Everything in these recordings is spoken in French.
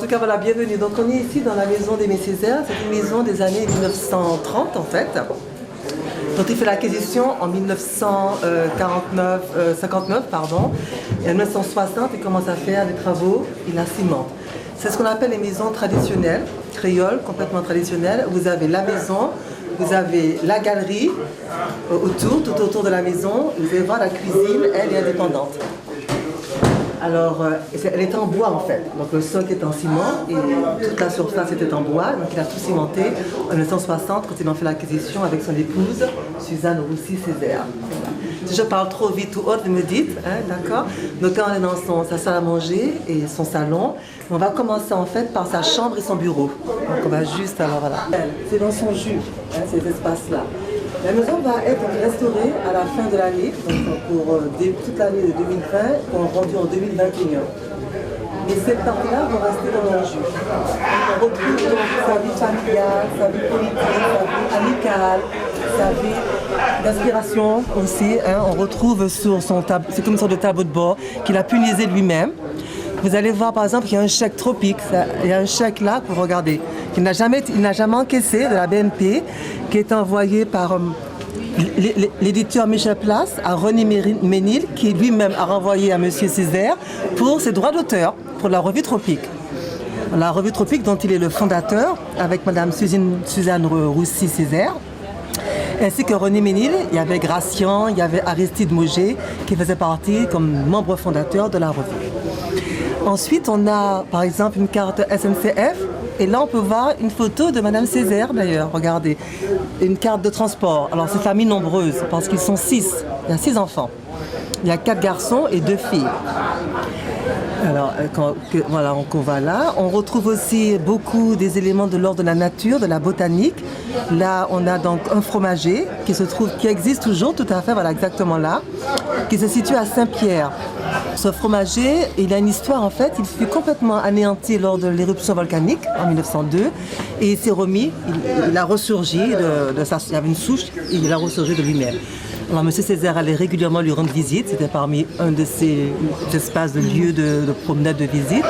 tout cas, voilà, bienvenue. Donc, on est ici dans la maison d'Aimé Césaire. C'est une maison des années 1930, en fait. Donc, il fait l'acquisition en 59, pardon. Et en 1960, il commence à faire des travaux, il la cimente. C'est ce qu'on appelle les maisons traditionnelles, créoles, complètement traditionnelles. Vous avez la maison, vous avez la galerie tout autour de la maison. Vous allez voir la cuisine, elle est indépendante. Alors, elle était en bois en fait, donc le sol était en ciment et toute la surface était en bois, donc il a tout cimenté en 1960 quand il en fait l'acquisition avec son épouse, Suzanne Roussy Césaire. Voilà. Si je parle trop vite ou autre, vous me dites, hein, d'accord? Donc là, on est dans sa salle à manger et son salon. On va commencer en fait par sa chambre et son bureau. Donc on va juste, alors voilà. C'est dans son jus, hein, ces espaces-là. La maison va être restaurée à la fin de l'année, donc pour toute l'année de 2020, rendue en 2021. Et ces parties-là vont rester dans leur jus. On retrouve donc sa vie familiale, sa vie politique, sa vie amicale, sa vie d'inspiration aussi. Hein. On retrouve sur son tableau, c'est comme une sorte de tableau de bord qu'il a punisé lui-même. Vous allez voir par exemple qu'il y a un chèque tropique, il y a un chèque là, pour regarder, il n'a jamais encaissé de la BNP, qui est envoyé par l'éditeur Michel Place à René Ménil, qui lui-même a renvoyé à M. Césaire pour ses droits d'auteur, pour la revue Tropique. La revue Tropique dont il est le fondateur, avec Mme Suzanne Roussy Césaire. Ainsi que René Ménil, il y avait Gracian, il y avait Aristide Mauger, qui faisait partie comme membre fondateur de la revue. Ensuite, on a par exemple une carte SNCF, et là on peut voir une photo de Madame Césaire d'ailleurs, regardez, une carte de transport. Alors c'est famille nombreuse, parce qu'ils sont 6, il y a 6 enfants. Il y a 4 garçons et 2 filles. Alors, voilà, on va là. On retrouve aussi beaucoup des éléments de l'ordre de la nature, de la botanique. Là, on a donc un fromager qui existe toujours, tout à fait, voilà, exactement là, qui se situe à Saint-Pierre. Ce fromager, il a une histoire en fait, il fut complètement anéanti lors de l'éruption volcanique en 1902 et il s'est remis, il a ressurgi il y avait une souche, et il a ressurgi de lui-même. Alors M. Césaire allait régulièrement lui rendre visite, c'était parmi un de ces espaces de lieux de promenade de visite.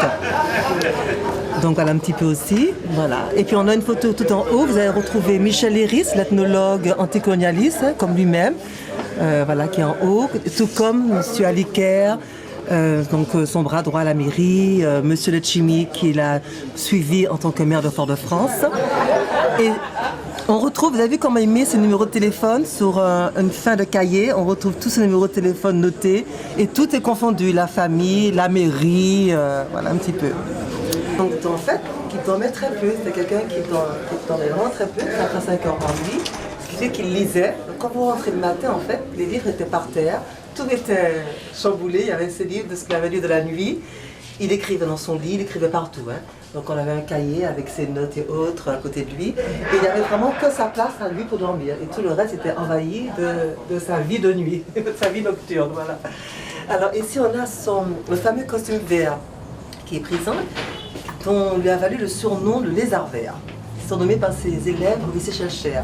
Donc voilà un petit peu aussi, voilà. Et puis on a une photo tout en haut, vous allez retrouver Michel Léris, l'ethnologue anticolonialiste, comme lui-même, voilà, qui est en haut, tout comme M. Aliker, donc son bras droit à la mairie, M. Letchimy qui l'a suivi en tant que maire de Fort-de-France. Et on retrouve, vous avez vu comment il met ses numéros de téléphone sur une fin de cahier, on retrouve tous ces numéros de téléphone notés et tout est confondu, la famille, la mairie, voilà un petit peu. Donc en fait, qui dormait très peu, c'était quelqu'un qui dormait vraiment très peu, 4 à 5 heures par nuit, ce qui fait qu'il lisait. Donc quand vous rentrez le matin, en fait, les livres étaient par terre, tout était chamboulé, il y avait ses livres de ce qu'il avait lu de la nuit. Il écrivait dans son lit, il écrivait partout. Hein. Donc on avait un cahier avec ses notes et autres à côté de lui. Et il n'y avait vraiment que sa place à lui pour dormir. Et tout le reste était envahi de sa vie de nuit, de sa vie nocturne. Voilà. Alors ici on a le fameux costume vert qui est présent, dont lui a valu le surnom de lézard vert. Surnommé par ses élèves au lycée Schellcher.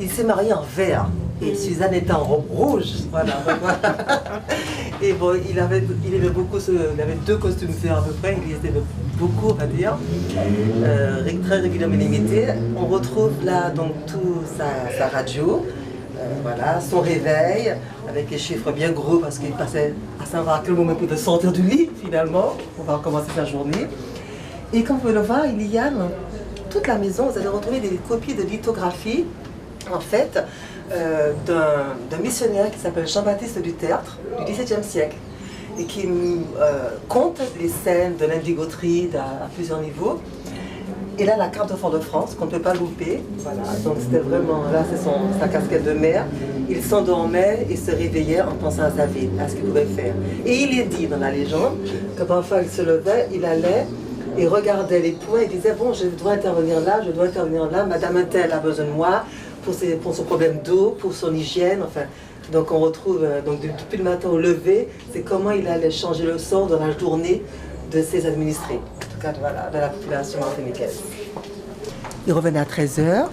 Il s'est marié en vert. Et Suzanne était en robe rouge, voilà. Et bon, il avait 2 costumes verts à peu près, il les aimait beaucoup, on va dire, très régulièrement limité. On retrouve là donc tout sa radio, voilà, son réveil, avec les chiffres bien gros parce qu'il passait à savoir à quel moment il pouvait sortir du lit finalement, on va recommencer sa journée. Et comme vous pouvez le voir, il y a dans toute la maison, vous allez retrouver des copies de lithographie, en fait, d'un missionnaire qui s'appelle Jean-Baptiste du Tertre, du XVIIe siècle, et qui compte les scènes de l'indigoterie à plusieurs niveaux. Et là, la carte de Fort-de-France, qu'on ne peut pas louper. Voilà, donc c'était vraiment, là c'est sa casquette de maire. Il s'endormait et se réveillait en pensant à sa vie, à ce qu'il pouvait faire. Et il est dit dans la légende que parfois il se levait, il allait et regardait les points et disait, bon, je dois intervenir là, Madame Intel a besoin de moi pour son problème d'eau, pour son hygiène, enfin. Donc on retrouve, depuis le matin au lever, c'est comment il allait changer le sort dans la journée de ses administrés, en tout cas voilà, de la population martiniquaise. Il revenait à 13h,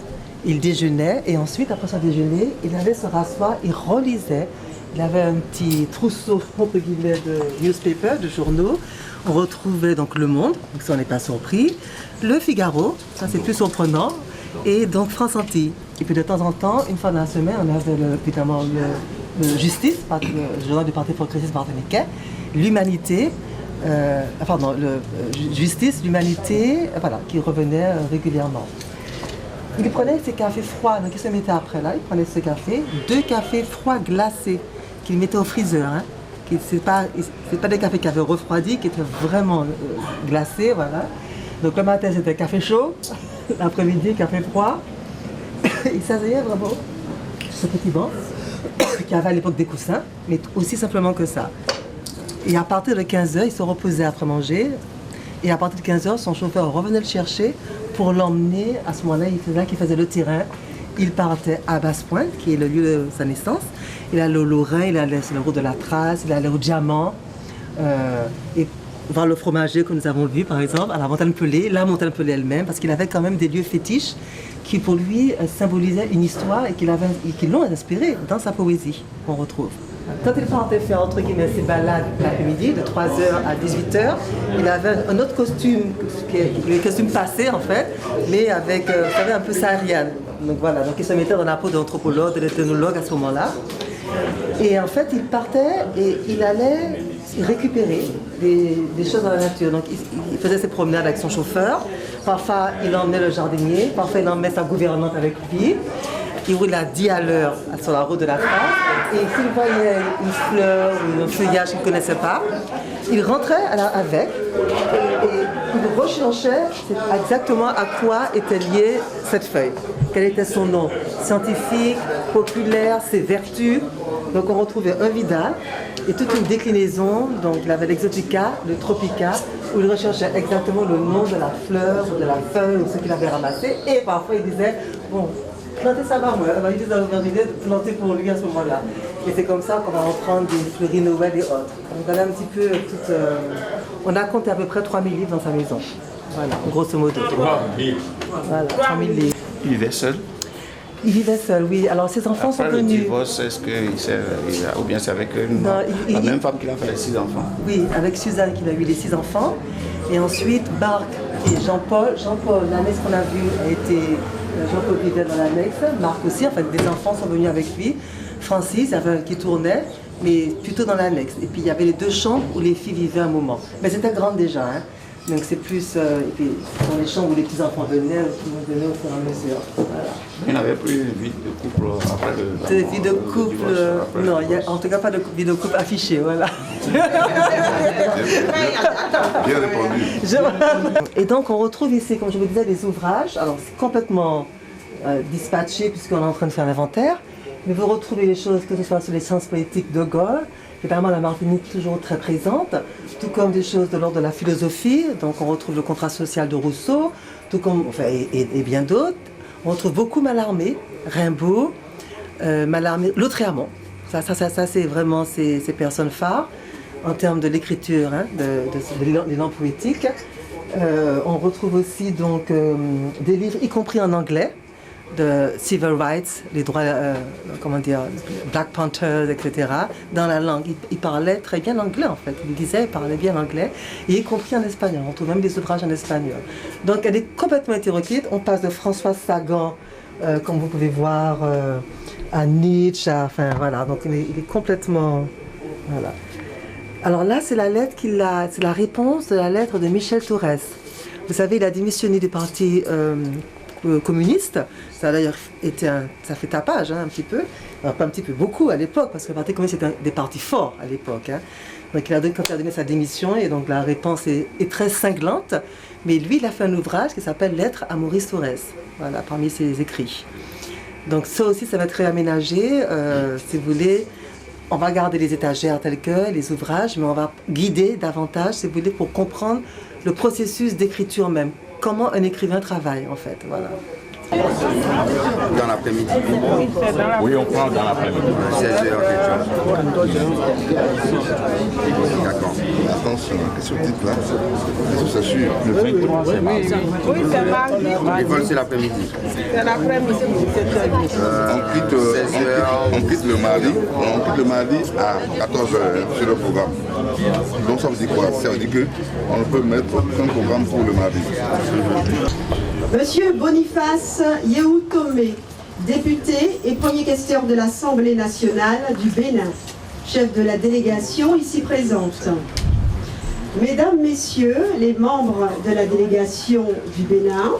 il déjeunait et ensuite, après son déjeuner, il allait se rasseoir, il relisait. Il avait un petit trousseau, entre guillemets, de newspapers, de journaux, on retrouvait donc Le Monde, donc ça on n'est pas surpris, Le Figaro, ça c'est plus surprenant, et donc France Antilles. Et puis de temps en temps, une fois dans la semaine, on avait évidemment le Justice, le journal du Parti progressiste martiniquais, l'Humanité, Justice, l'Humanité, voilà, qui revenait régulièrement. Il prenait ses cafés froids, donc il se mettait après là, il prenait ce café, 2 cafés froids glacés qu'il mettait au freezer. Hein. C'est pas des cafés qui avaient refroidi, qui étaient vraiment glacés, voilà. Donc le matin c'était café chaud, l'après-midi café froid. Il s'asseyait vraiment sur ce petit banc qui avait à l'époque des coussins, mais aussi simplement que ça. Et à partir de 15h, il se reposait après manger. Et à partir de 15h, son chauffeur revenait le chercher pour l'emmener. À ce moment-là, il faisait le terrain. Il partait à Basse-Pointe, qui est le lieu de sa naissance. Il allait au Lorrain, il allait sur la route de la Trace, il allait au Diamant. Et voir le fromager que nous avons vu, par exemple, à la Montagne Pelée elle-même, parce qu'il avait quand même des lieux fétiches qui, pour lui, symbolisaient une histoire et qui l'ont inspiré dans sa poésie, qu'on retrouve. Quand il partait faire, entre guillemets, ses balades l'après-midi, de 3h à 18h, il avait un autre costume, le costume passé en fait, mais avec, vous savez, un peu saharienne. Donc voilà, donc il se mettait dans la peau d'anthropologue, d'ethnologue à ce moment-là. Et en fait, il partait et il allait récupérer des choses dans la nature. Donc il faisait ses promenades avec son chauffeur. Parfois, il emmenait le jardinier. Parfois, il emmenait sa gouvernante avec lui. Il roulait à 10 à l'heure sur la route de la France. Et s'il voyait une fleur ou un feuillage qu'il ne connaissait pas, il rentrait avec et il recherchait exactement à quoi était liée cette feuille. Quel était son nom scientifique, populaire, ses vertus. Donc on retrouvait un Vidal et toute une déclinaison. Donc il avait l'exotica, le tropica, où il recherchait exactement le nom de la fleur, ou de la feuille, ou ce qu'il avait ramassé. Et parfois il disait, bon, plantez ça par moi. Alors il disait dans l'idée de planter pour lui à ce moment-là. Et c'est comme ça qu'on va reprendre des fleuries Noël et autres. Donc on a un petit peu toute... on a compté à peu près 3000 livres dans sa maison. Voilà, grosso modo. 3000. Voilà, 3000 livres. Il vivait seul? Il vivait seul, oui. Alors ses enfants Après sont le venus. divorce, est-ce que ou bien c'est avec la même femme qui a fait les 6 enfants? Oui, avec Suzanne qui a eu les 6 enfants. Et ensuite, Marc et Jean-Paul. Jean-Paul, l'annexe qu'on a vue a été... Jean-Paul vivait dans l'annexe. Marc aussi, en fait, des enfants sont venus avec lui. Francis, qui tournait, mais plutôt dans l'annexe. Et puis il y avait les 2 chambres où les filles vivaient un moment. Mais c'était grand déjà, hein. Donc c'est plus, et puis dans les chambres où les petits-enfants venaient, tout le monde venait au fur et à mesure. Voilà. Il n'avait plus une vie de couple après le... De vie de couple, non, il n'y a en tout cas pas de vie de couple affichée, voilà. Bien répondu. Et donc on retrouve ici, comme je vous disais, des ouvrages, alors c'est complètement dispatché puisqu'on est en train de faire l'inventaire, mais vous retrouvez les choses, que ce soit sur les sciences politiques de Gaulle, évidemment la Martinique toujours très présente, tout comme des choses de l'ordre de la philosophie, donc on retrouve le contrat social de Rousseau, tout comme, enfin, et bien d'autres. On retrouve beaucoup Mallarmé, Rimbaud, Mallarmé, Lautréamont. Ça c'est vraiment ces personnes phares en termes de l'écriture, hein, de l'élan poétique. On retrouve aussi donc des livres, y compris en anglais, de civil rights, les droits, comment dire, Black Panthers, etc., dans la langue. Il parlait très bien l'anglais, en fait. Il parlait bien l'anglais, et y compris en espagnol. On trouve même des ouvrages en espagnol. Donc, elle est complètement hétéroclite. On passe de François Sagan, comme vous pouvez voir, à Nietzsche, enfin, voilà. Donc, il est complètement... Voilà. Alors là, c'est la lettre c'est la réponse de la lettre de Michel Torres. Vous savez, il a démissionné du parti... communiste, ça a d'ailleurs été ça fait tapage, hein, un petit peu, alors pas un petit peu, beaucoup à l'époque, parce que le parti communiste était des partis forts à l'époque, hein. Donc quand il a donné sa démission, et donc la réponse est très cinglante, mais lui il a fait un ouvrage qui s'appelle Lettres à Maurice Thorez, voilà, parmi ses écrits. Donc ça aussi ça va être réaménagé, si vous voulez, on va garder les étagères telles que, les ouvrages, mais on va guider davantage, si vous voulez, pour comprendre le processus d'écriture même. Comment un écrivain travaille, en fait, voilà. Dans l'après-midi. Oui, on prend dans l'après-midi. 16h quelque chose. D'accord. Attention, ce titre-là, c'est sûr. Le 23, c'est mardi. Oui, c'est mardi. Les vols, c'est l'après-midi. C'est l'après-midi. On quitte le mardi à 14h sur le programme. Donc ça veut dire quoi? Ça veut dire qu'on ne peut mettre aucun programme pour le mardi. Monsieur Boniface Yehou-Tomé, député et premier questeur de l'Assemblée nationale du Bénin, chef de la délégation ici présente. Mesdames, Messieurs, les membres de la délégation du Bénin,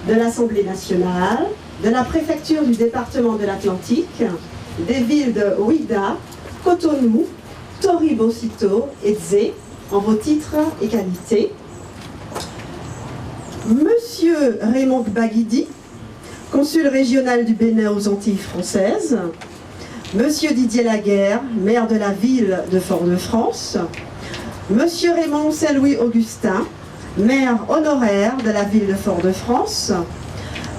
de l'Assemblée nationale, de la préfecture du département de l'Atlantique, des villes de Ouidah, Cotonou, Toribocito et Dzé, en vos titres et qualités. Monsieur Raymond Baguidi, consul régional du Bénin aux Antilles françaises. Monsieur Didier Laguerre, maire de la ville de Fort-de-France. Monsieur Raymond Saint-Louis Augustin, maire honoraire de la ville de Fort-de-France.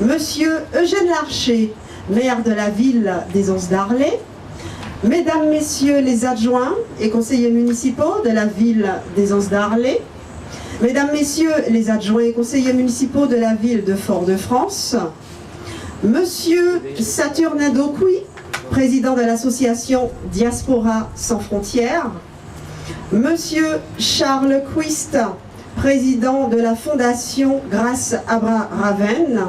Monsieur Eugène Larcher, maire de la ville des Anses-d'Arlé. Mesdames, Messieurs les adjoints et conseillers municipaux de la ville des Anses-d'Arlé. Mesdames, Messieurs les adjoints et conseillers municipaux de la ville de Fort-de-France. Monsieur Saturnin Dokui, président de l'association Diaspora sans frontières. Monsieur Charles Quist, président de la fondation Grâce Abra Raven.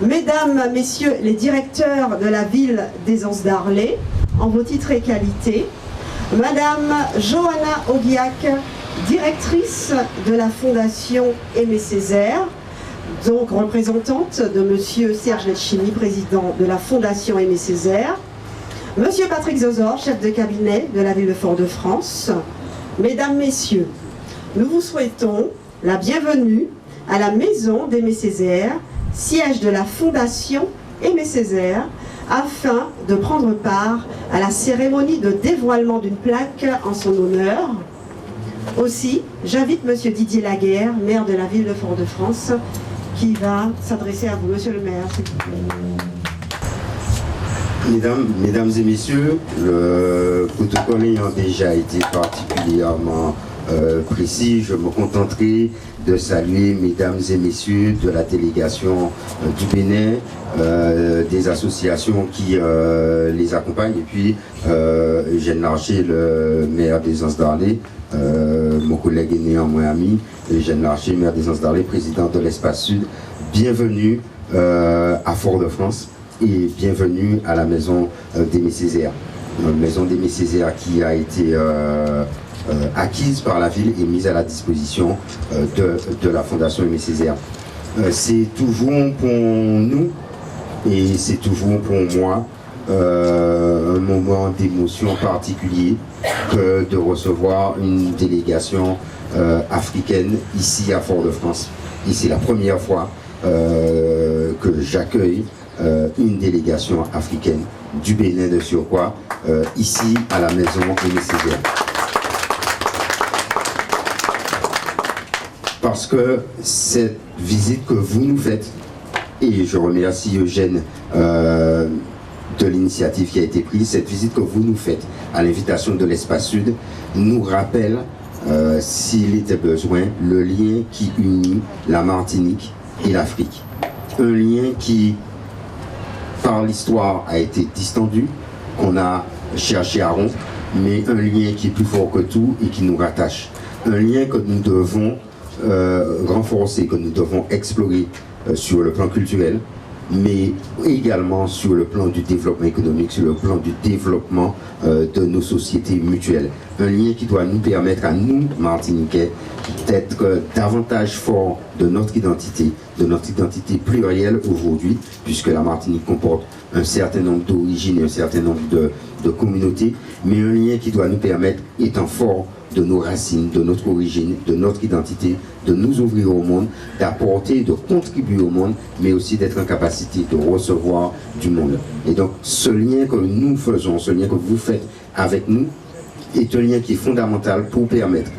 Mesdames, Messieurs les directeurs de la ville des Anses-d'Arlé, en vos titres et qualités. Madame Johanna Oguiac, directrice de la fondation Aimé Césaire, donc représentante de monsieur Serge Letchimy, président de la fondation Aimé Césaire. Monsieur Patrick Zozor, chef de cabinet de la ville de Fort-de-France. Mesdames, Messieurs, nous vous souhaitons la bienvenue à la maison d'Aimé Césaire, siège de la fondation Aimé Césaire, afin de prendre part à la cérémonie de dévoilement d'une plaque en son honneur. Aussi, j'invite monsieur Didier Laguerre, maire de la ville de Fort-de-France, qui va s'adresser à vous, monsieur le maire, s'il vous plaît. Mesdames et messieurs, le protocole ayant déjà été particulièrement précis, je me contenterai de saluer mesdames et messieurs de la délégation du Bénin, des associations qui les accompagnent, et puis Eugène Larcher, le maire des Anses-d'Arlé, mon collègue est néanmoins ami, Eugène Larcher, maire des Anses-d'Arlé, président de l'Espace Sud. Bienvenue à Fort-de-France et bienvenue à la maison d'Aimé Césaire. Maison d'Aimé Césaire qui a été acquise par la ville et mise à la disposition de la fondation Aimé Césaire. C'est toujours pour nous et c'est toujours pour moi un moment d'émotion particulier que de recevoir une délégation africaine ici à Fort-de-France. Et c'est la première fois que j'accueille une délégation africaine du Bénin de surcroît ici à la maison Aimé Césaire. Parce que cette visite que vous nous faites, et je remercie Eugène de l'initiative qui a été prise, cette visite que vous nous faites à l'invitation de l'Espace Sud nous rappelle, s'il était besoin, le lien qui unit la Martinique et l'Afrique. Un lien qui, par l'histoire, a été distendu, qu'on a cherché à rompre, mais un lien qui est plus fort que tout et qui nous rattache. Un lien que nous devons renforcer, que nous devons explorer sur le plan culturel, mais également sur le plan du développement économique, sur le plan du développement de nos sociétés mutuelles. Un lien qui doit nous permettre à nous, Martiniquais, d'être davantage forts de notre identité plurielle aujourd'hui, puisque la Martinique comporte un certain nombre d'origines et un certain nombre de communautés, mais un lien qui doit nous permettre, étant fort de nos racines, de notre origine, de notre identité, de nous ouvrir au monde, d'apporter, de contribuer au monde, mais aussi d'être en capacité de recevoir du monde. Et donc, ce lien que nous faisons, ce lien que vous faites avec nous, est un lien qui est fondamental pour permettre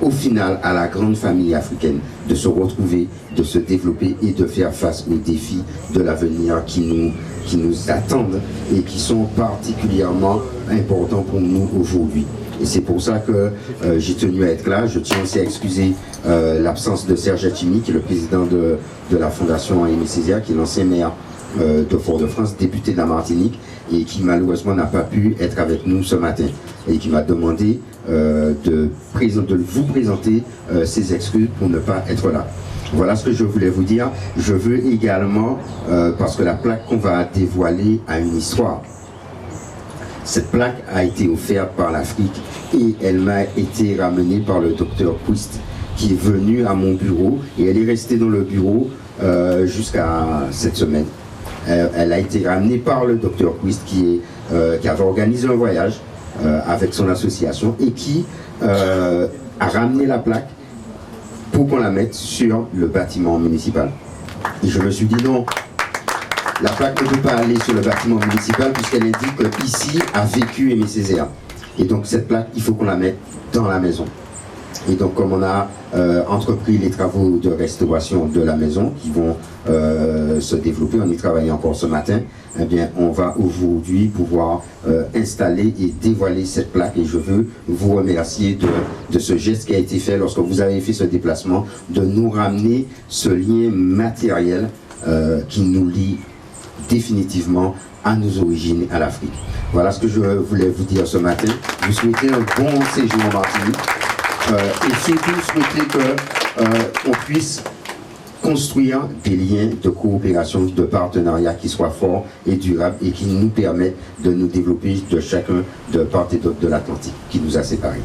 au final à la grande famille africaine de se retrouver, de se développer et de faire face aux défis de l'avenir qui nous attendent et qui sont particulièrement importants pour nous aujourd'hui. Et c'est pour ça que j'ai tenu à être là. Je tiens aussi à excuser l'absence de Serge Atimi, qui est le président de la Fondation Aimé Césaire, qui est l'ancien maire de Fort-de-France, député de la Martinique, et qui malheureusement n'a pas pu être avec nous ce matin. Et qui m'a demandé de vous présenter ses excuses pour ne pas être là. Voilà ce que je voulais vous dire. Je veux également, parce que la plaque qu'on va dévoiler a une histoire. Cette plaque a été offerte par l'Afrique et elle m'a été ramenée par le docteur Quist, qui est venu à mon bureau, et elle est restée dans le bureau jusqu'à cette semaine. Elle a été ramenée par le docteur Quist qui avait organisé un voyage avec son association et qui a ramené la plaque pour qu'on la mette sur le bâtiment municipal. Et je me suis dit non, la plaque ne peut pas aller sur le bâtiment municipal puisqu'elle indique qu'ici a vécu Aimé Césaire. Et donc cette plaque, il faut qu'on la mette dans la maison. Et donc comme on a entrepris les travaux de restauration de la maison qui vont se développer, on y travaille encore ce matin, eh bien on va aujourd'hui pouvoir installer et dévoiler cette plaque, et je veux vous remercier de ce geste qui a été fait lorsque vous avez fait ce déplacement, de nous ramener ce lien matériel qui nous lie définitivement à nos origines, à l'Afrique. Voilà ce que je voulais vous dire ce matin. Vous souhaitez un bon séjour en Martinique. Et surtout souhaiter qu'on puisse construire des liens de coopération, de partenariat qui soient forts et durables et qui nous permettent de nous développer de chacun de part et d'autre de l'Atlantique qui nous a séparés.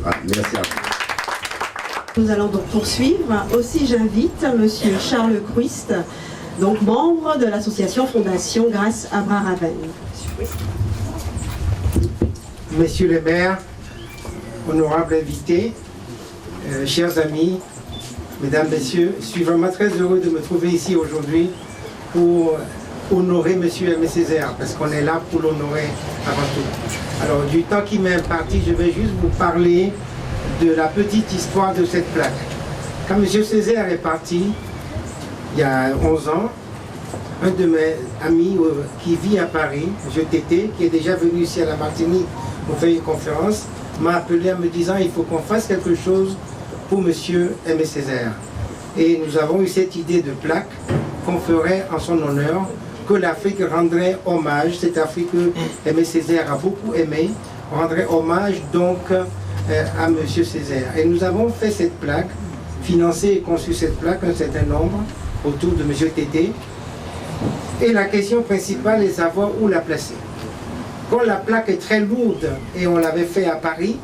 Voilà, merci à vous. Nous allons donc poursuivre. Aussi, j'invite M. Charles Quist, donc membre de l'association Fondation Grâce Abra Raven. Messieurs les maires, honorables invités, chers amis, mesdames, messieurs, je suis vraiment très heureux de me trouver ici aujourd'hui pour honorer M. Aimé Césaire, parce qu'on est là pour l'honorer avant tout. Alors, du temps qui m'est imparti, je vais juste vous parler de la petite histoire de cette plaque. Quand M. Césaire est parti, il y a 11 ans, un de mes amis qui vit à Paris, M. Tété, qui est déjà venu ici à la Martinique pour faire une conférence, m'a appelé en me disant il faut qu'on fasse quelque chose pour M. Aimé Césaire. Et nous avons eu cette idée de plaque qu'on ferait en son honneur, que l'Afrique rendrait hommage, cette Afrique que Aimé Césaire a beaucoup aimé, rendrait hommage donc à M. Césaire. Et nous avons fait cette plaque, financé et conçu cette plaque, un certain nombre, autour de M. Tété. Et la question principale est de savoir où la placer. Quand la plaque est très lourde, et on l'avait fait à Paris,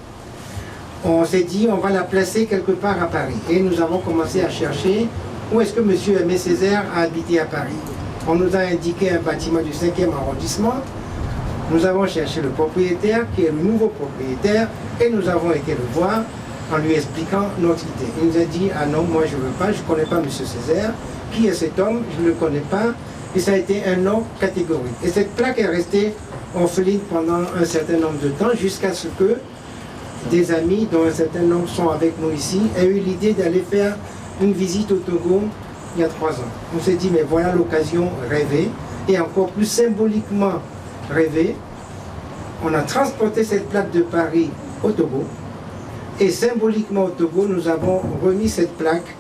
on s'est dit on va la placer quelque part à Paris. Et nous avons commencé à chercher où est-ce que M. Aimé Césaire a habité à Paris. On nous a indiqué un bâtiment du 5e arrondissement. Nous avons cherché le propriétaire, qui est le nouveau propriétaire, et nous avons été le voir en lui expliquant notre idée. Il nous a dit ah non, moi je ne veux pas, je ne connais pas M. Césaire. Qui est cet homme? Je ne le connais pas. Et ça a été un non catégorique. Et cette plaque est restée orpheline pendant un certain nombre de temps, jusqu'à ce que des amis, dont un certain nombre sont avec nous ici, aient eu l'idée d'aller faire une visite au Togo il y a 3 ans. On s'est dit, mais voilà l'occasion rêvée, et encore plus symboliquement rêvée. On a transporté cette plaque de Paris au Togo, et symboliquement au Togo, nous avons remis cette plaque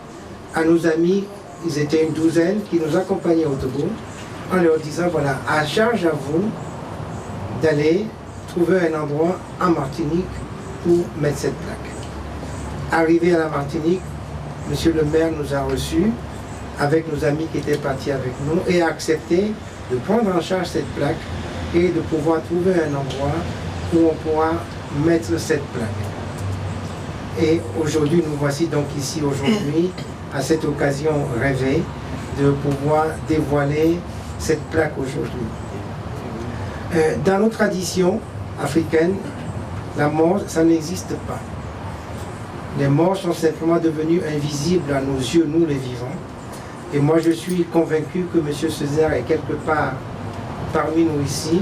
à nos amis. Ils étaient une douzaine qui nous accompagnaient au Togo, en leur disant, voilà, à charge à vous d'aller trouver un endroit en Martinique pour mettre cette plaque. Arrivé à la Martinique, monsieur le maire nous a reçus avec nos amis qui étaient partis avec nous et a accepté de prendre en charge cette plaque et de pouvoir trouver un endroit où on pourra mettre cette plaque. Et aujourd'hui, nous voici donc ici aujourd'hui, à cette occasion rêvée, de pouvoir dévoiler cette plaque aujourd'hui. Dans nos traditions africaines, la mort, ça n'existe pas. Les morts sont simplement devenus invisibles à nos yeux, nous les vivants. Et moi je suis convaincu que M. Césaire est quelque part parmi nous ici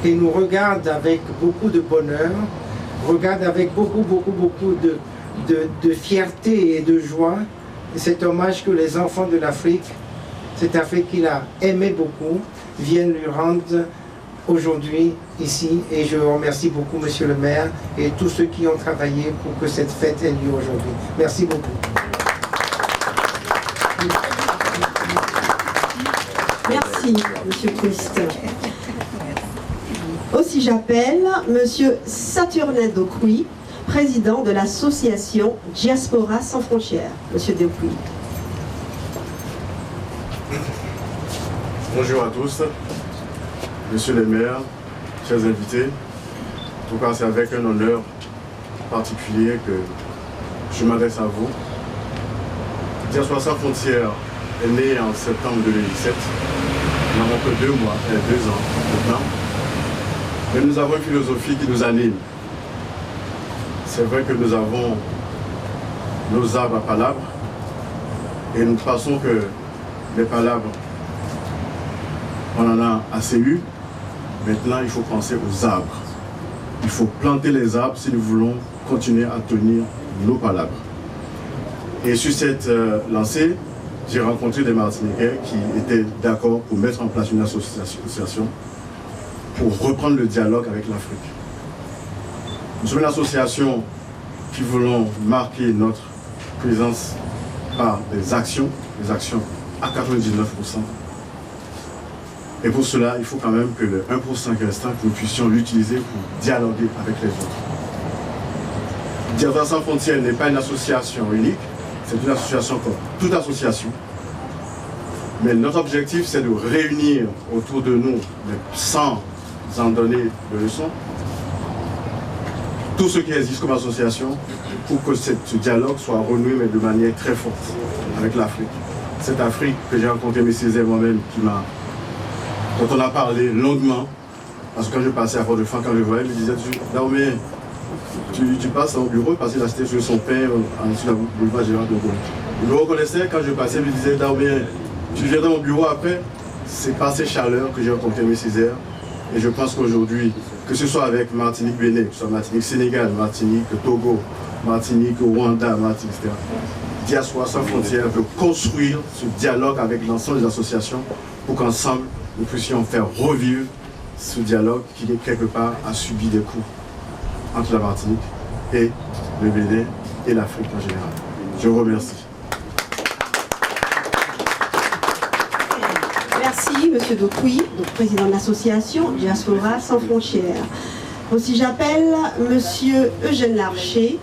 et nous regarde avec beaucoup de bonheur, regarde avec beaucoup de fierté et de joie. Et cet hommage que les enfants de l'Afrique, cette Afrique qu'il a aimé beaucoup, viennent lui rendre aujourd'hui ici. Et je remercie beaucoup Monsieur le maire et tous ceux qui ont travaillé pour que cette fête ait lieu aujourd'hui. Merci beaucoup. Merci, Monsieur Christ. Aussi j'appelle Monsieur Saturnin Dokuy, président de l'association Diaspora sans frontières. Monsieur Dokuy. Bonjour à tous, Monsieur le maire, chers invités. En tout cas, c'est avec un honneur particulier que je m'adresse à vous. Diaspora sans frontières est né en septembre 2017. Nous n'avons que 2 mois, 2 ans maintenant. Mais nous avons une philosophie qui nous anime. C'est vrai que nous avons nos arbres à palabres et nous pensons que les palabres, on en a assez eu. Maintenant, il faut penser aux arbres. Il faut planter les arbres si nous voulons continuer à tenir nos palabres. Et sur cette lancée, j'ai rencontré des Martiniquais qui étaient d'accord pour mettre en place une association pour reprendre le dialogue avec l'Afrique. Nous sommes une association qui voulons marquer notre présence par des actions à 99%. Et pour cela, il faut quand même que le 1% qui restant, que nous puissions l'utiliser pour dialoguer avec les autres. Diaspora sans frontières n'est pas une association unique, c'est une association comme toute association. Mais notre objectif, c'est de réunir autour de nous, sans en donner de leçons, tout ce qui existe comme association pour que ce dialogue soit renoué, mais de manière très forte avec l'Afrique. Cette Afrique que j'ai rencontré M. Césaire moi-même, dont on a parlé longuement, parce que quand je passais à Fort-de-France, quand je voyais, il me disait, Dahomey, tu passes au bureau, parce qu'il a cité sur son père, sur la boulevard Gérard de Gaulle. Il me reconnaissait quand je passais, il me disait, Dahomey, tu viens dans mon bureau après. C'est par ces chaleurs que j'ai rencontré M. Césaire. Et je pense qu'aujourd'hui, que ce soit avec Martinique Bénin, que ce soit Martinique Sénégal, Martinique Togo, Martinique Rwanda, Martinique, etc. Diaspora sans frontières veut construire ce dialogue avec l'ensemble des associations pour qu'ensemble nous puissions faire revivre ce dialogue qui, quelque part, a subi des coups entre la Martinique et le Bénin et l'Afrique en général. Je vous remercie. Merci, Monsieur Dokuy, donc président de l'association Diaspora sans frontières. Aussi, j'appelle Monsieur Eugène Larcher,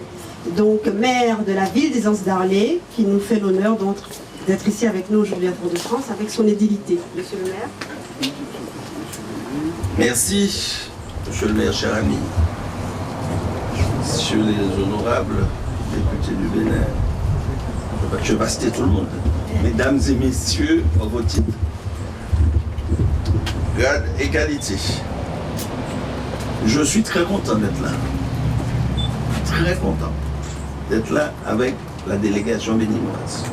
donc maire de la ville des Anses-Darlé, qui nous fait l'honneur d'être ici avec nous aujourd'hui à Fort-de-France, avec son édilité. Monsieur le maire. Merci, Monsieur le maire, cher ami. Messieurs les honorables députés du Bénin, je vais pas citer tout le monde. Mesdames et messieurs, en vos titres. Grade et qualité. Je suis très content d'être là. Très content d'être là avec la délégation béninoise.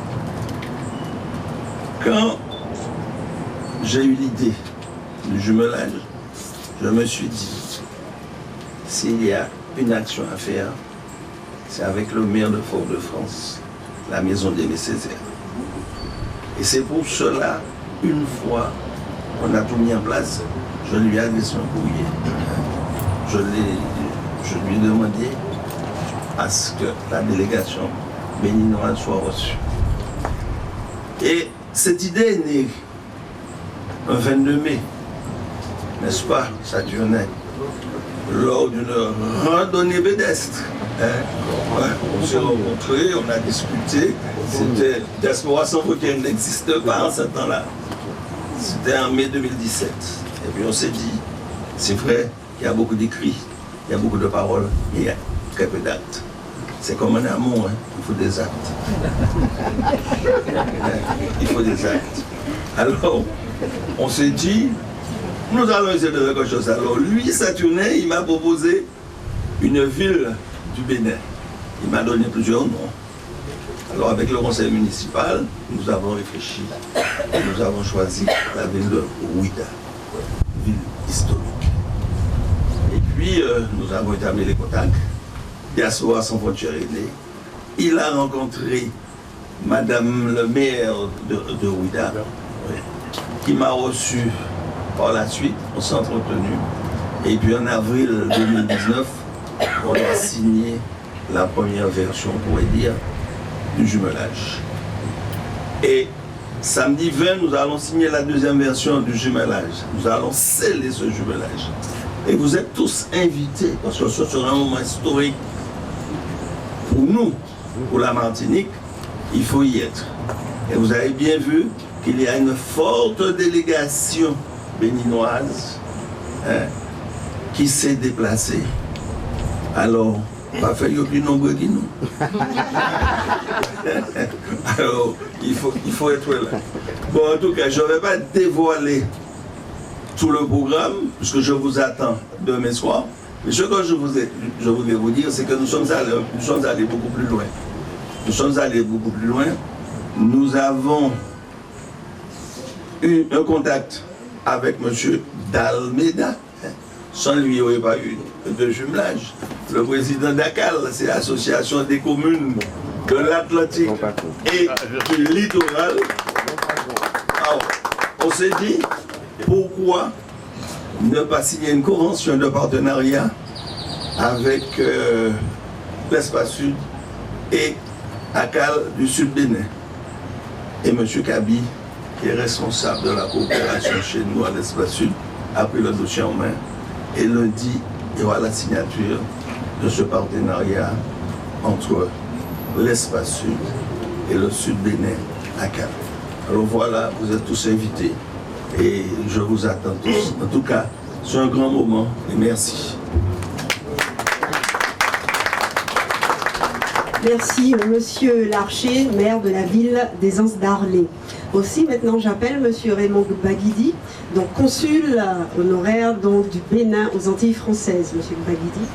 Quand j'ai eu l'idée du jumelage, je me suis dit, s'il y a une action à faire, c'est avec le maire de Fort-de-France, la maison d'Aimé Césaire. Et c'est pour cela, une fois on a tout mis en place, je lui ai adressé un courrier. Je lui ai demandé à ce que la délégation béninoise soit reçue. Et cette idée est née un 22 mai, n'est-ce pas, Saturnin, lors d'une randonnée pédestre. On s'est rencontrés, on a discuté. C'était Diaspora sans frontières n'existe pas en ce temps-là. C'était en mai 2017. Et puis on s'est dit, c'est vrai, il y a beaucoup d'écrits, il y a beaucoup de paroles, mais il y a très peu d'actes. C'est comme un amour, hein? Il faut des actes. Il faut des actes. Alors, on s'est dit, nous allons essayer de faire quelque chose. Alors lui, Saturnin, il m'a proposé une ville du Bénin. Il m'a donné plusieurs noms. Alors avec le conseil municipal, nous avons réfléchi et nous avons choisi la ville de Ouida, ville historique. Et puis nous avons établi les contacts. Diaspora sans frontières est née. il a rencontré Madame le maire de Ouida, qui m'a reçu par la suite, on s'est entretenu. Et puis en avril 2019, on a signé la première version, on pourrait dire, du jumelage. Et samedi 20, nous allons signer la deuxième version du jumelage. Nous allons sceller ce jumelage. Et vous êtes tous invités, parce que ce sera un moment historique pour nous, pour la Martinique, il faut y être. Et vous avez bien vu qu'il y a une forte délégation béninoise qui s'est déplacée. Alors, pas faire le plus nombreux que nous. Alors, il faut être là. Bon, en tout cas, je ne vais pas dévoiler tout le programme, puisque je vous attends demain soir. Mais ce que je voulais vous dire, c'est que nous sommes allés beaucoup plus loin. Nous sommes allés beaucoup plus loin. Nous avons eu un contact avec M. Dalmeda. Sans lui, il n'y aurait pas eu de jumelage. Le président d'ACAL, c'est l'Association des communes de l'Atlantique et du littoral. Alors, on s'est dit, pourquoi ne pas signer une convention de partenariat avec l'Espace Sud et ACAL du Sud Bénin. Et M. Kabi, qui est responsable de la coopération chez nous à l'Espace Sud, a pris le dossier en main. Et lundi, il y aura la signature de ce partenariat entre l'Espace Sud et le Sud Bénin ACAL. Alors voilà, vous êtes tous invités et je vous attends tous. En tout cas, c'est un grand moment et merci. Merci, Monsieur Larcher, maire de la ville des Anses d'Arlé. Aussi, maintenant, j'appelle Monsieur Raymond Baguidi, donc consul honoraire donc, du Bénin aux Antilles françaises. Monsieur Baguidi.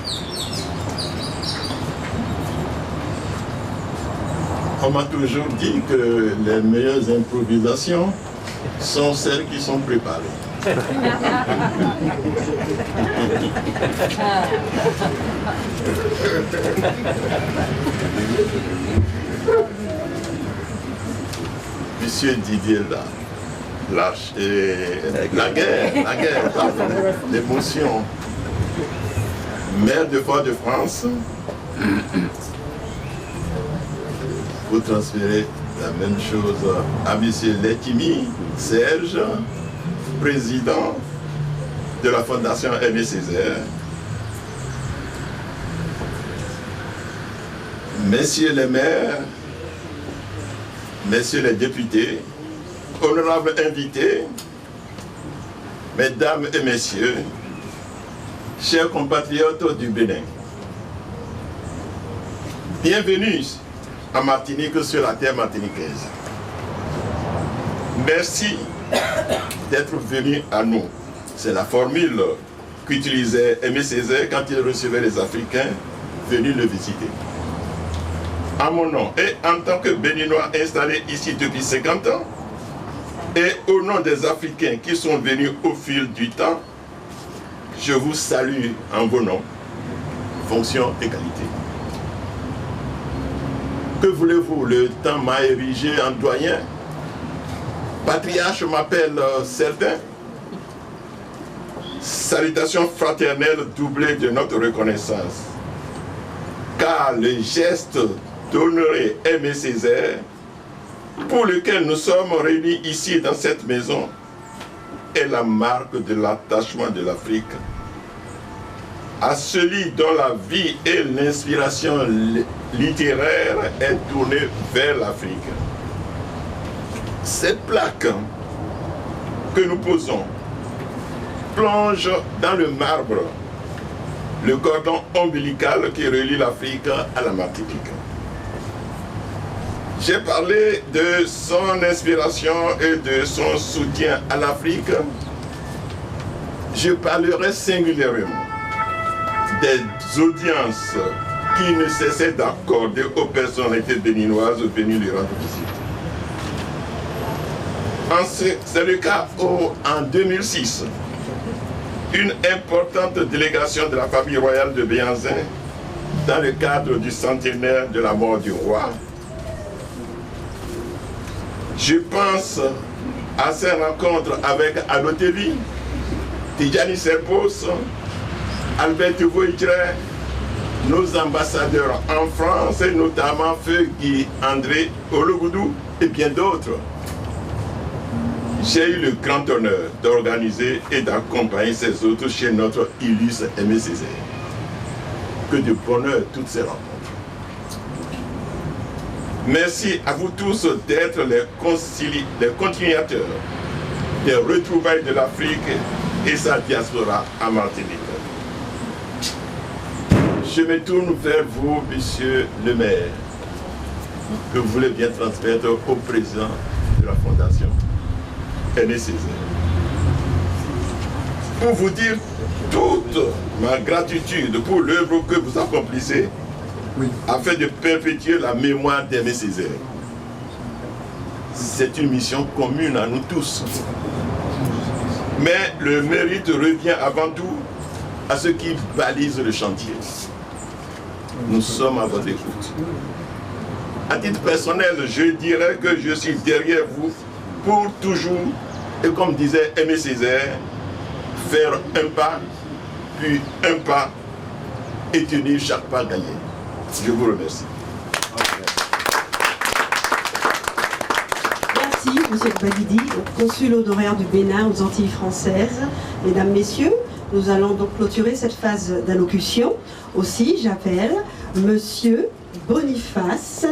On m'a toujours dit que les meilleures improvisations sont celles qui sont préparées. Monsieur Didier la guerre, l'émotion. Maire de Fort-de-France, vous transférez la même chose à monsieur Letimi Serge, président de la Fondation Aimé Césaire. Messieurs les maires, messieurs les députés, honorables invités, mesdames et messieurs, chers compatriotes du Bénin, bienvenue en Martinique sur la terre martiniquaise. Merci d'être venu à nous. C'est la formule qu'utilisait Aimé Césaire quand il recevait les Africains venus le visiter. À mon nom et en tant que Béninois installé ici depuis 50 ans, et au nom des Africains qui sont venus au fil du temps, je vous salue en vos noms, fonction et qualité. Que voulez-vous, le temps m'a érigé en doyen. Patriarche m'appelle certains. Salutations fraternelles doublées de notre reconnaissance. Car le geste d'honorer Aimé Césaire, pour lequel nous sommes réunis ici dans cette maison, est la marque de l'attachement de l'Afrique à celui dont la vie et l'inspiration littéraire est tournée vers l'Afrique. Cette plaque que nous posons plonge dans le marbre le cordon ombilical qui relie l'Afrique à la Martinique. J'ai parlé de son inspiration et de son soutien à l'Afrique. Je parlerai singulièrement des audiences qui ne cessaient d'accorder aux personnalités béninoises venues lui rendre visite. C'est le cas en 2006. Une importante délégation de la famille royale de Béhanzin dans le cadre du centenaire de la mort du roi. Je pense à ces rencontres avec Alotevi, Tidjani Serpos, Albert Voïdre, nos ambassadeurs en France, et notamment Feu Guy André Ologoudou et bien d'autres. J'ai eu le grand honneur d'organiser et d'accompagner ces autres chez notre illustre Aimé Césaire. Que de bonheur toutes ces rencontres. Merci à vous tous d'être les continuateurs des retrouvailles de l'Afrique et sa diaspora à Martinique. Je me tourne vers vous, monsieur le maire, que vous voulez bien transmettre au président de la Fondation Aimé Césaire, pour vous dire toute ma gratitude pour l'œuvre que vous accomplissez afin de perpétuer la mémoire d'Aimé Césaire. C'est une mission commune à nous tous. Mais le mérite revient avant tout à ceux qui balisent le chantier. Nous sommes à votre écoute. À titre personnel, je dirais que je suis derrière vous pour toujours, et comme disait Aimé Césaire, faire un pas, puis un pas, et tenir chaque pas gagné. Je vous remercie. Merci, monsieur Baguidi, consul honoraire du Bénin aux Antilles françaises. Mesdames, messieurs, nous allons donc clôturer cette phase d'allocution. Aussi, j'appelle monsieur Boniface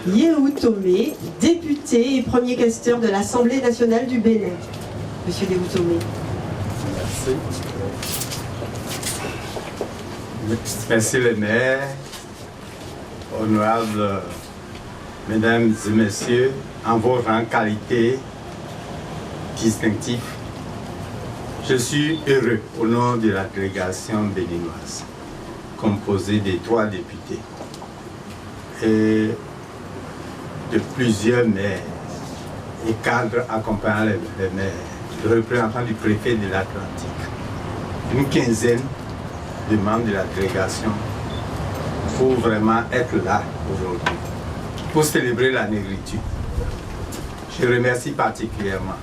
Yéhoutomé, député et premier questeur de l'Assemblée nationale du Bénin. Monsieur Yéhoutomé. Merci. Merci le maire, honorables mesdames et messieurs, en vos rangs qualités distinctifs. Je suis heureux au nom de la délégation béninoise, composée de 3 députés et de plusieurs maires et cadres accompagnant les maires, le représentant du préfet de l'Atlantique, une quinzaine de membres de la délégation pour vraiment être là aujourd'hui, pour célébrer la négritude. Je remercie particulièrement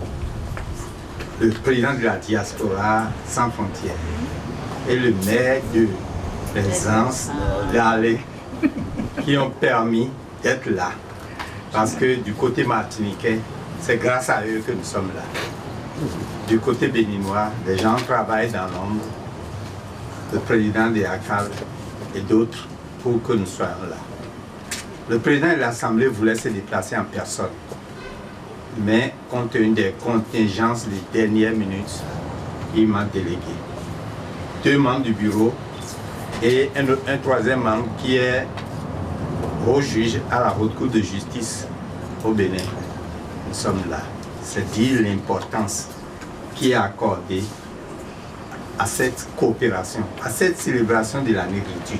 le président de la diaspora sans frontières et le maire de Plaisance d'Alé qui ont permis d'être là. Parce que du côté martiniquais, c'est grâce à eux que nous sommes là. Du côté béninois, les gens travaillent dans l'ombre, le président de ACAL et d'autres, pour que nous soyons là. Le président de l'Assemblée voulait se déplacer en personne, mais compte tenu des contingences des dernières minutes, il m'a délégué 2 membres du bureau et un troisième membre qui est au juge à la Haute Cour de justice au Bénin. Nous sommes là. C'est dire l'importance qui est accordée à cette coopération, à cette célébration de la négritude.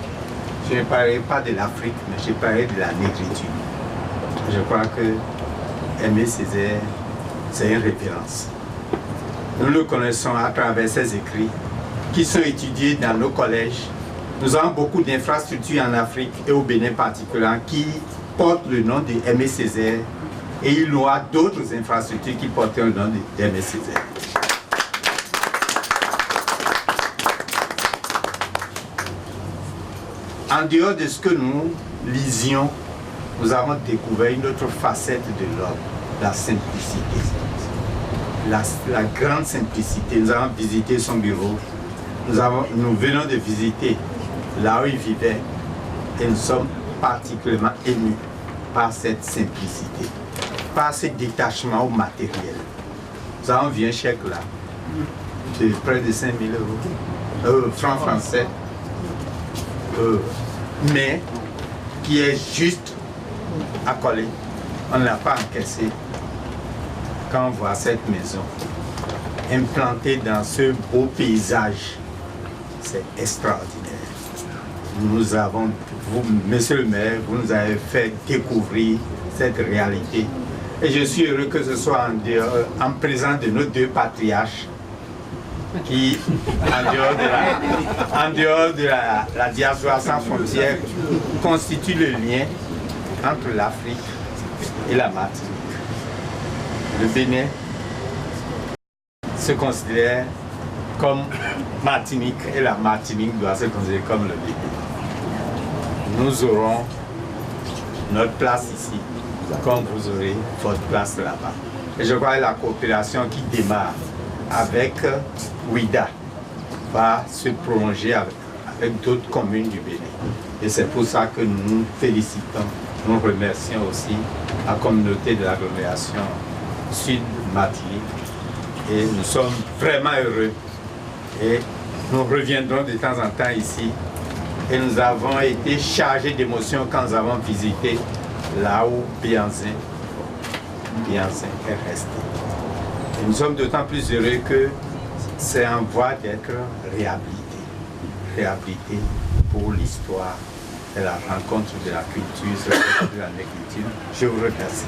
Je ne parlerai pas de l'Afrique, mais je parlerai de la négritude. Je crois que Aimé Césaire, c'est une référence. Nous le connaissons à travers ses écrits qui sont étudiés dans nos collèges. Nous avons beaucoup d'infrastructures en Afrique et au Bénin particulièrement qui portent le nom d'Aimé Césaire, et il y aura d'autres infrastructures qui portent le nom d'Aimé Césaire. En dehors de ce que nous lisions, nous avons découvert une autre facette de l'homme, la simplicité. La grande simplicité. Nous avons visité son bureau, nous venons de visiter là où il vivait, et nous sommes particulièrement émus par cette simplicité, par ce détachement au matériel. Nous avons vu un chèque là, de près de 5 000 francs français, mais qui est juste à coller. On ne l'a pas encaissé. Quand on voit cette maison implantée dans ce beau paysage, c'est extraordinaire. Nous avons, vous, monsieur le maire, vous nous avez fait découvrir cette réalité. Et je suis heureux que ce soit en présence de nos 2 patriarches, qui, en dehors de la diaspora sans frontières, constitue le lien entre l'Afrique et la Martinique. Le Bénin se considère comme Martinique et la Martinique doit se considérer comme le Bénin. Nous aurons notre place ici, comme vous aurez votre place là-bas. Et je crois que la coopération qui démarre avec Ouida va se prolonger avec d'autres communes du Bénin. Et c'est pour ça que nous nous félicitons, nous remercions aussi la communauté de l'agglomération Sud Martinique. Et nous sommes vraiment heureux. Et nous reviendrons de temps en temps ici. Et nous avons été chargés d'émotions quand nous avons visité là où Bianzin est resté. Et nous sommes d'autant plus heureux que c'est en voie d'être réhabilité. Réhabilité pour l'histoire et la rencontre de la culture, de l'agriculture. Je vous remercie.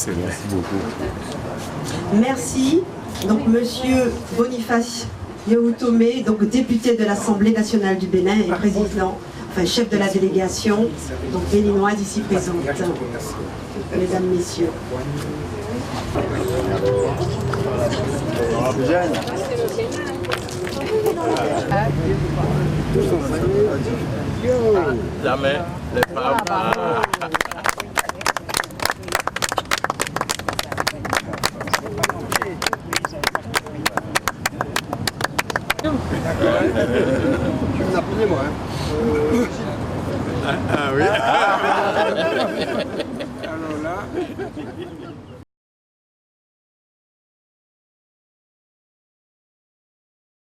Merci beaucoup. Merci. Donc, Monsieur Boniface Yahoutomé, donc député de l'Assemblée nationale du Bénin et président, enfin chef de la délégation, donc béninoise ici présente. Mesdames, Messieurs. Jamais les femmes. Vous appelez moi, hein? Ah oui.